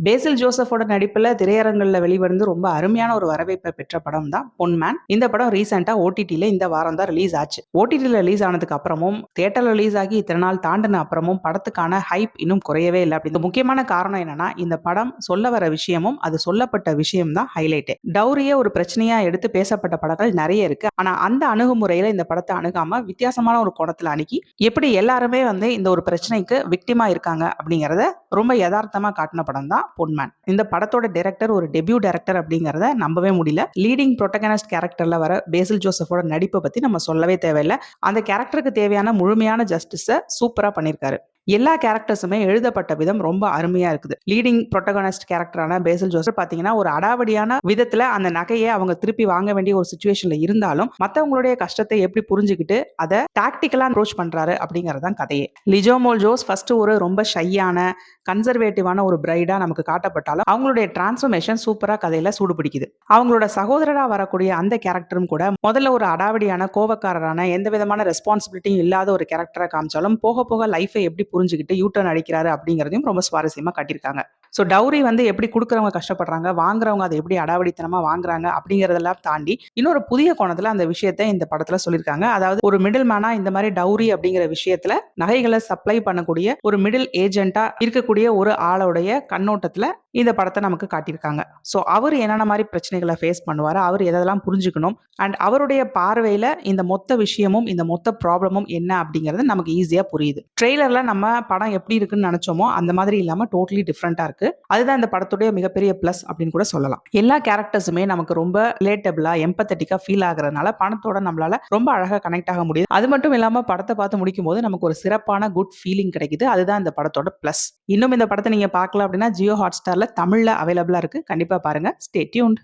பேசில் ஜோசஃபோட நடிப்புல திரையரங்குல வெளிவந்து ரொம்ப அருமையான ஒரு வரவேற்பை பெற்ற படம் தான் பொன்மேன். இந்த படம் ரீசெண்டா ஓடிடில இந்த வாரம் தான் ரிலீஸ் ஆச்சு. ஓடிடில ரிலீஸ் ஆனதுக்கு அப்புறமும் தியேட்டர்ல ரிலீஸ் ஆகி இத்தனை நாள் தாண்டின அப்புறமும் படத்துக்கான ஹைப் இன்னும் குறையவே இல்லை. அப்படி முக்கியமான காரணம் என்னன்னா, இந்த படம் சொல்ல வர விஷயமும் அது சொல்லப்பட்ட விஷயம் தான் ஹைலைட். டவுரிய ஒரு பிரச்சனையா எடுத்து பேசப்பட்ட படங்கள் நிறைய இருக்கு. ஆனா அந்த அணுகுமுறையில இந்த படத்தை அணுகாம வித்தியாசமான ஒரு கோணத்துல அணுகி எப்படி எல்லாருமே இந்த ஒரு பிரச்சனைக்கு விக்டிமா இருக்காங்க அப்படிங்கறத ரொம்ப யதார்த்தமா காட்டின படம் தான் பொன்மேன். இந்த படத்தோட டைரக்டர் ஒரு டெபியூ டைரக்டர் அப்படிங்கறத நம்பவே முடியல. லீடிங் புரோட்டகனிஸ்ட் கேரக்டர்ல வர பேசில் ஜோசஃபோட நடிப்பை பத்தி நம்ம சொல்லவே தேவையில்லை. அந்த கேரக்டருக்கு தேவையான முழுமையான ஜஸ்டிஸை சூப்பரா பண்ணிருக்காரு. எல்லா கேரக்டர்ஸுமே எழுதப்பட்ட விதம் ரொம்ப அருமையா இருக்குது. லீடிங் புரோட்டகனிஸ்ட் கேரக்டரான பேசில் ஜோசப் பாத்தீங்கன்னா ஒரு அடாவடியான விதத்துல அந்த நகையை அவங்க திருப்பி வாங்க வேண்டிய ஒரு சிச்சுவேஷன்ல இருந்தாலும் மத்தவங்களுடைய கஷ்டத்தை எப்படி புரிஞ்சுக்கிட்டு அதை டாக்டிக்கலா அப்ரோச் பண்றாரு அப்படிங்கறதான் கதையே. லிஜோமோல் ஜோஸ் ஃபர்ஸ்ட் ஒரு ரொம்ப ஷையான கன்சர்வேட்டிவான ஒரு பிரைடா நமக்கு காட்டப்பட்டாலும் அவங்களுடைய டிரான்ஸ்ஃபர்மேஷன் சூப்பரா கதையில சூடு பிடிக்குது. அவங்களோட சகோதரரா வரக்கூடிய அந்த கேரக்டரும் கூட முதல்ல ஒரு அடாவடியான கோவக்காரரான எந்த விதமான ரெஸ்பான்சிபிலிட்டியும் இல்லாத ஒரு கேரக்டரா காமிச்சாலும் போக போக லைஃபை எப்படி புரிஞ்சுக்கிட்டு யூட்டர்ன் அடிக்கிறாரு அப்படிங்கறதையும் ரொம்ப சுவாரஸ்யமா காட்டியிருக்காங்க. ஸோ டவுரி எப்படி கொடுக்குறவங்க கஷ்டப்படுறாங்க, வாங்குறவங்க அதை எப்படி அடாவடித்தனமா வாங்குறாங்க அப்படிங்கறதெல்லாம் தாண்டி இன்னொரு புதிய கோணத்துல அந்த விஷயத்தை இந்த படத்துல சொல்லியிருக்காங்க. அதாவது ஒரு மிடில் மேனா இந்த மாதிரி டவுரி அப்படிங்கிற விஷயத்துல நகைகளை சப்ளை பண்ணக்கூடிய ஒரு மிடில் ஏஜென்ட்டா இருக்கக்கூடிய ஒரு ஆளுடைய கண்ணோட்டத்துல இந்த படத்தை நமக்கு காட்டியிருக்காங்க. ஸோ அவர் என்னென்ன மாதிரி பிரச்சனைகளை ஃபேஸ் பண்ணுவாரு, அவர் எதெல்லாம் புரிஞ்சுக்கணும், அண்ட் அவருடைய பார்வையில இந்த மொத்த விஷயமும் இந்த மொத்த ப்ராப்ளமும் என்ன அப்படிங்கிறது நமக்கு ஈஸியா புரியுது. ட்ரெய்லர்ல நம்ம படம் எப்படி இருக்குன்னு நினைச்சோமோ அந்த மாதிரி இல்லாம டோட்டலி டிஃப்ரெண்டா இருக்கு. அதுதான் இந்த படத்துடைய மிகப்பெரிய பிளஸ் அப்படின்னு கூட சொல்லலாம். எல்லா கேரக்டர்ஸுமே நமக்கு ரொம்ப ரிலேட்டபிளா எம்பத்தட்டிக்கா ஃபீல் ஆகுறதுனால படத்தோட நம்மளால ரொம்ப அழகா கனெக்ட் ஆக முடியுது. அது மட்டும் இல்லாம படத்தை பார்த்து முடிக்கும் போது நமக்கு ஒரு சிறப்பான குட் ஃபீலிங் கிடைக்குது. அதுதான் இந்த படத்தோட பிளஸ். இன்னும் இந்த படத்தை நீங்க பார்க்கல அப்படின்னா ஜியோ ஹாட்ஸ்டார்ல தமிழ்ல அவைலபிளா இருக்கு. கண்டிப்பா பாருங்க. Stay tuned.